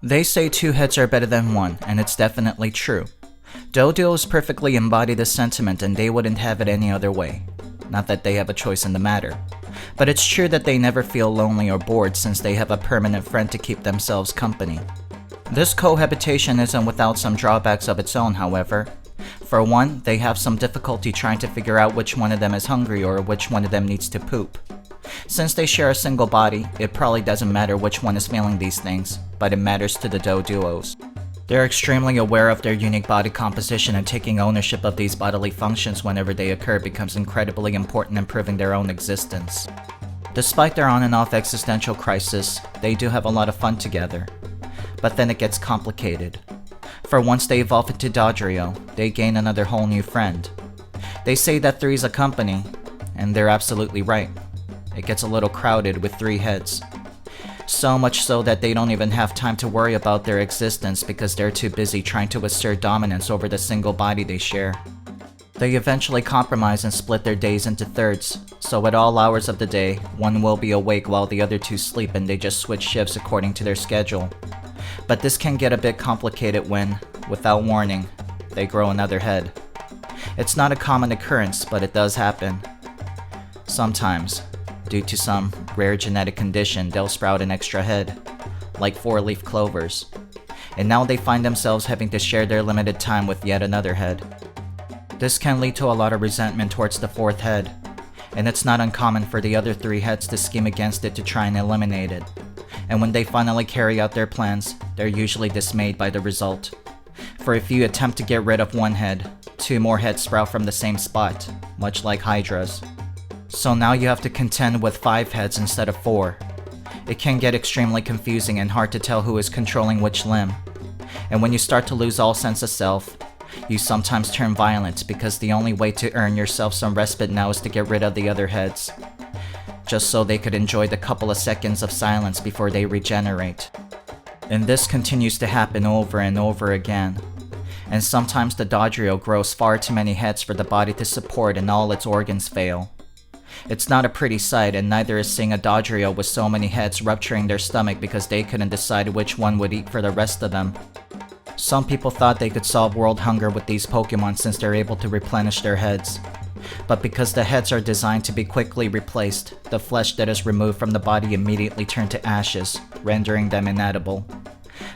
They say two heads are better than one, and it's definitely true. Doduos perfectly embody this sentiment, and they wouldn't have it any other way. Not that they have a choice in the matter. But it's true that they never feel lonely or bored since they have a permanent friend to keep themselves company. This cohabitation isn't without some drawbacks of its own, however. For one, they have some difficulty trying to figure out which one of them is hungry or which one of them needs to poop. Since they share a single body, it probably doesn't matter which one is feeling these things, but it matters to the doduos. They're extremely aware of their unique body composition, and taking ownership of these bodily functions whenever they occur becomes incredibly important in proving their own existence. Despite their on and off existential crisis, they do have a lot of fun together. But then it gets complicated. For once they evolve into dodrio, they gain another whole new friend. They say that three's a company, and they're absolutely right. It gets a little crowded with three heads. So much so that they don't even have time to worry about their existence because they're too busy trying to assert dominance over the single body they share. They eventually compromise and split their days into thirds, so at all hours of the day, one will be awake while the other two sleep, and they just switch shifts according to their schedule. But this can get a bit complicated when, without warning, they grow another head. It's not a common occurrence, but it does happen. Sometimes, due to some rare genetic condition, they'll sprout an extra head, like 4-leaf clovers. And now they find themselves having to share their limited time with yet another head. This can lead to a lot of resentment towards the fourth head, and it's not uncommon for the other three heads to scheme against it to try and eliminate it. And when they finally carry out their plans, they're usually dismayed by the result. For if you attempt to get rid of one head, two more heads sprout from the same spot, much like hydras. So now you have to contend with 5 heads instead of 4. It can get extremely confusing and hard to tell who is controlling which limb. And when you start to lose all sense of self, you sometimes turn violent because the only way to earn yourself some respite now is to get rid of the other heads, just so they could enjoy the couple of seconds of silence before they regenerate. And this continues to happen over and over again. And sometimes the dodrio grows far too many heads for the body to support and all its organs fail. It's not a pretty sight, and neither is seeing a dodrio with so many heads rupturing their stomach because they couldn't decide which one would eat for the rest of them. Some people thought they could solve world hunger with these Pokemon since they're able to replenish their heads. But because the heads are designed to be quickly replaced, the flesh that is removed from the body immediately turns to ashes, rendering them inedible.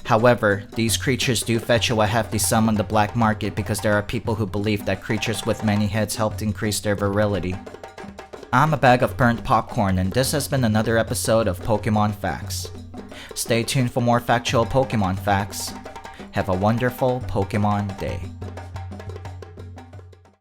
However, these creatures do fetch you a hefty sum on the black market because there are people who believe that creatures with many heads helped increase their virility. I'm a bag of burnt popcorn, and this has been another episode of Pokemon Phax. Stay tuned for more factual Pokemon facts. Have a wonderful Pokemon day.